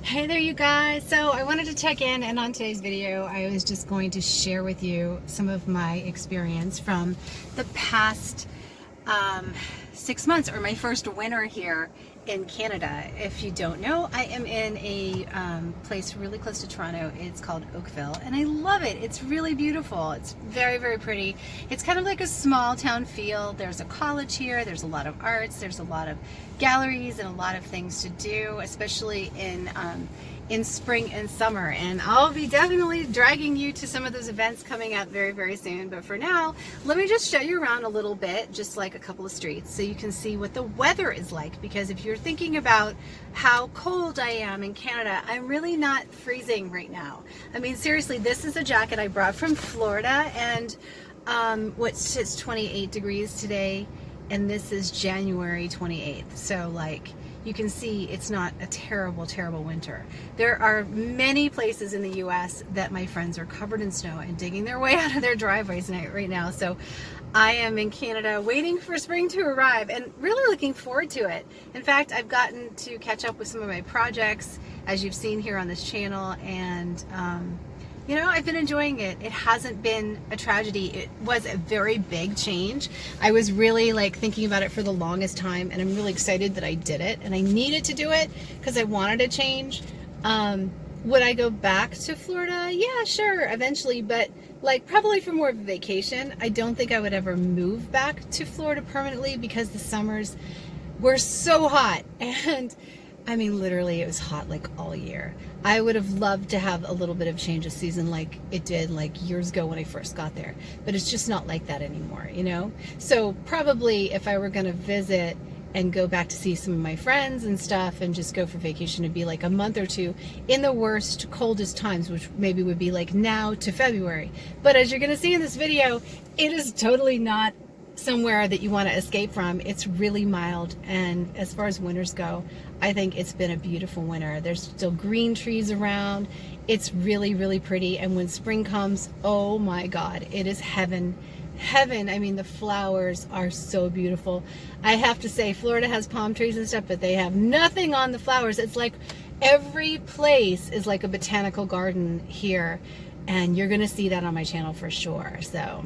Hey there, you guys. So I wanted to check in, and on today's video I was just going to share with you some of my experience from the past 6 months, or my first winter here in Canada. If you don't know, I am in a place really close to Toronto. It's called Oakville, and I love it. It's really beautiful. It's very, very pretty. It's kind of like a small town feel. There's a college here. There's a lot of arts. There's a lot of galleries and a lot of things to do, especially in spring and summer. And I'll be definitely dragging you to some of those events coming up very, very soon. But for now, let me just show you around a little bit, just like a couple of streets, so you can see what the weather is like. Because if you're thinking about how cold I am in Canada, I'm really not freezing right now. I mean, seriously, this is a jacket I brought from Florida, and it's 28 degrees today, and this is January 28th. So like, you can see it's not a terrible, terrible winter. There are many places in the US that my friends are covered in snow and digging their way out of their driveways right now. So I am in Canada waiting for spring to arrive and really looking forward to it. In fact, I've gotten to catch up with some of my projects, as you've seen here on this channel, and you know, I've been enjoying it. It hasn't been a tragedy. It was a very big change. I was really like thinking about it for the longest time, and I'm really excited that I did it, and I needed to do it because I wanted to change. Would I go back to Florida? Yeah, sure, eventually, but like probably for more of a vacation. I don't think I would ever move back to Florida permanently because the summers were so hot, and I mean, literally, it was hot like all year. I would have loved to have a little bit of change of season like it did like years ago when I first got there. But it's just not like that anymore, you know? So probably if I were going to visit and go back to see some of my friends and stuff and just go for vacation, it'd be like a month or two in the worst, coldest times, which maybe would be like now to February. But as you're going to see in this video, it is totally not somewhere that you want to escape from. It's really mild, and as far as winters go, I think it's been a beautiful winter. There's still green trees around. It's really, really pretty, and when spring comes, oh my God, it is heaven. Heaven. I mean, the flowers are so beautiful. I have to say, Florida has palm trees and stuff, but they have nothing on the flowers. It's like every place is like a botanical garden here, and you're gonna see that on my channel for sure. So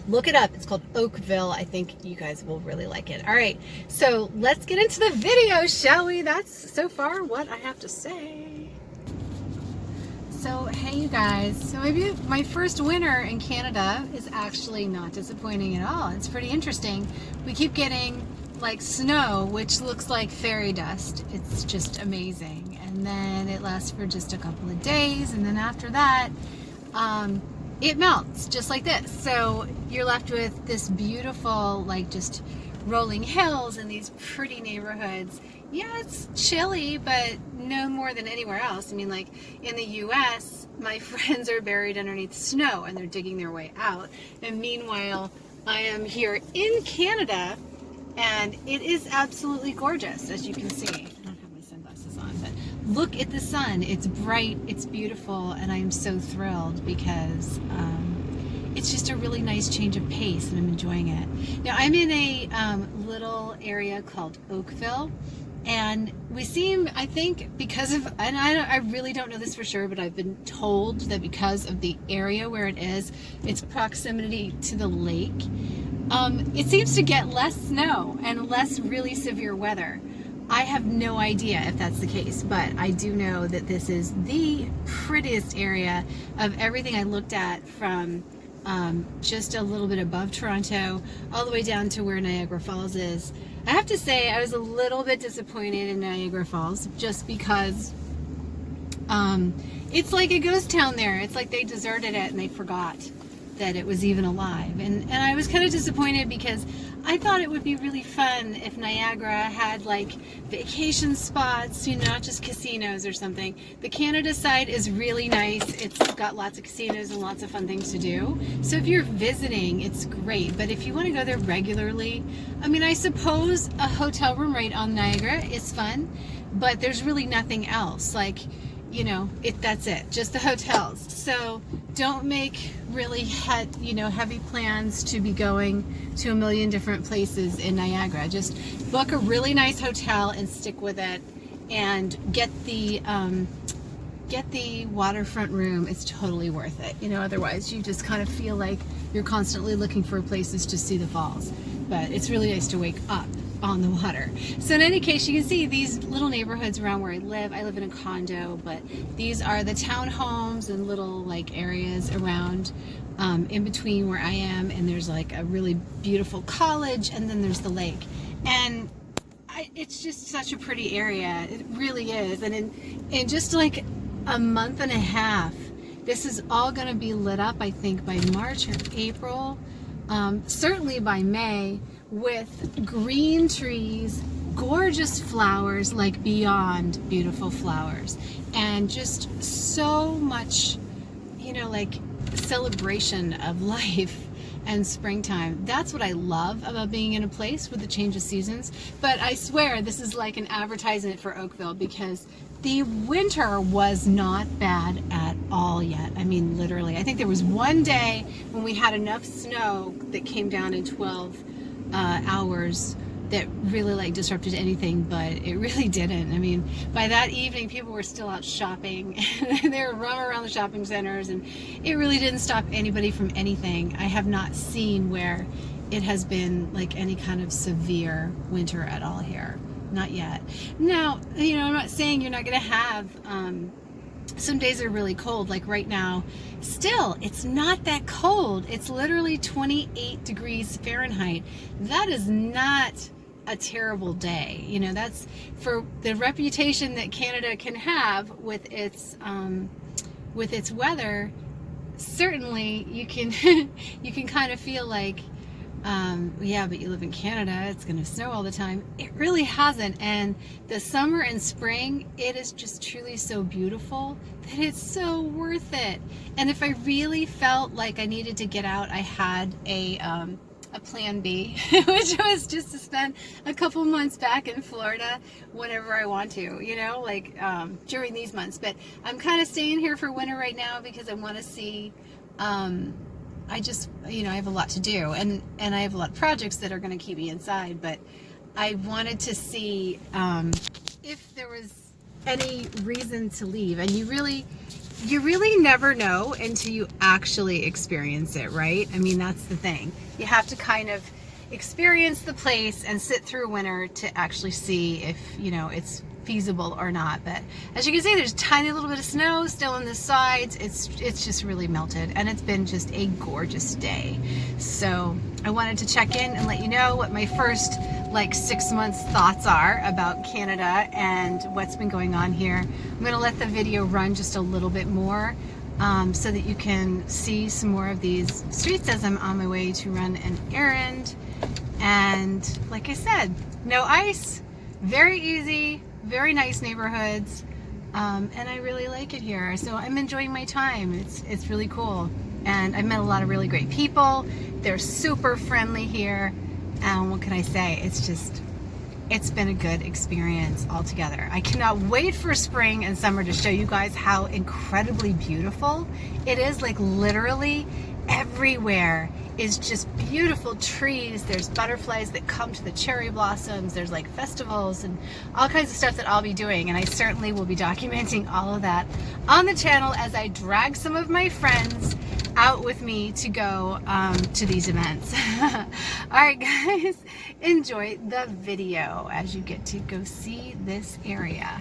look it up. It's called Oakville. I think you guys will really like it. All right, so let's get into the video, shall we? That's so far what I have to say. So hey, you guys. So maybe my first winter in Canada is actually not disappointing at all. It's pretty interesting. We keep getting like snow, which looks like fairy dust. It's just amazing. And then it lasts for just a couple of days, and then after that, it melts just like this. So you're left with this beautiful, like just rolling hills and these pretty neighborhoods. Yeah, it's chilly, but no more than anywhere else. I mean, like in the US, my friends are buried underneath snow and they're digging their way out. And meanwhile, I am here in Canada, and it is absolutely gorgeous, as you can see. Look at the sun. It's bright, it's beautiful, and I'm so thrilled because it's just a really nice change of pace, and I'm enjoying it. Now, I'm in a little area called Oakville, and we seem, I think, because of, and I really don't know this for sure, but I've been told that because of the area where it is, its proximity to the lake, it seems to get less snow and less really severe weather. I have no idea if that's the case, but I do know that this is the prettiest area of everything I looked at, from just a little bit above Toronto all the way down to where Niagara Falls is. I have to say I was a little bit disappointed in Niagara Falls just because it's like a ghost town there. It's like they deserted it and they forgot that it was even alive. And I was kind of disappointed because I thought it would be really fun if Niagara had like vacation spots, you know, not just casinos or something. The Canada side is really nice. It's got lots of casinos and lots of fun things to do. So if you're visiting, it's great. But if you want to go there regularly, I mean, I suppose a hotel room right on Niagara is fun, but there's really nothing else. Like, you know, that's it, just the hotels. So don't make really heavy plans to be going to a million different places in Niagara. Just book a really nice hotel and stick with it, and get the waterfront room. It's totally worth it. You know, otherwise you just kind of feel like you're constantly looking for places to see the falls. But it's really nice to wake up on the water. So in any case, you can see these little neighborhoods around where I live. I live in a condo, but these are the townhomes and little like areas around in between where I am, and there's like a really beautiful college, and then there's the lake. And it's just such a pretty area. It really is. And in just like a month and a half, this is all going to be lit up, I think, by March or April, certainly by May, with green trees, gorgeous flowers, like beyond beautiful flowers, and just so much, you know, like celebration of life and springtime. That's what I love about being in a place with the change of seasons. But I swear this is like an advertisement for Oakville, because the winter was not bad at all yet. I mean, literally, I think there was one day when we had enough snow that came down in 12 hours that really like disrupted anything, but it really didn't. I mean, by that evening, people were still out shopping. They were running around the shopping centers, and it really didn't stop anybody from anything. I have not seen where it has been like any kind of severe winter at all here. Not yet. Now, you know, I'm not saying you're not going to have some days are really cold, like right now. Still, it's not that cold. It's literally 28 degrees Fahrenheit. That is not a terrible day. You know, that's for the reputation that Canada can have with its weather. Certainly, you can you can kind of feel like, yeah, but you live in Canada, it's going to snow all the time. It really hasn't. And the summer and spring, it is just truly so beautiful that it's so worth it. And if I really felt like I needed to get out, I had a plan B, which was just to spend a couple months back in Florida whenever I want to, you know, like during these months. But I'm kind of staying here for winter right now because I want to see, I just, you know, I have a lot to do, and I have a lot of projects that are going to keep me inside, but I wanted to see if there was any reason to leave. And you really never know until you actually experience it, right? I mean, that's the thing. You have to kind of experience the place and sit through winter to actually see if, you know, it's feasible or not. But as you can see, there's a tiny little bit of snow still on the sides. It's just really melted, and it's been just a gorgeous day. So I wanted to check in and let you know what my first like 6 months thoughts are about Canada and what's been going on here. I'm going to let the video run just a little bit more so that you can see some more of these streets as I'm on my way to run an errand. And like I said, no ice, very easy, very nice neighborhoods, and I really like it here. So I'm enjoying my time. It's really cool, and I've met a lot of really great people. They're super friendly here, and what can I say? It's been a good experience altogether. I cannot wait for spring and summer to show you guys how incredibly beautiful it is. Like literally everywhere is just beautiful trees. There's butterflies that come to the cherry blossoms. There's like festivals and all kinds of stuff that I'll be doing, and I certainly will be documenting all of that on the channel as I drag some of my friends out with me to go to these events. All right, guys, enjoy the video as you get to go see this area.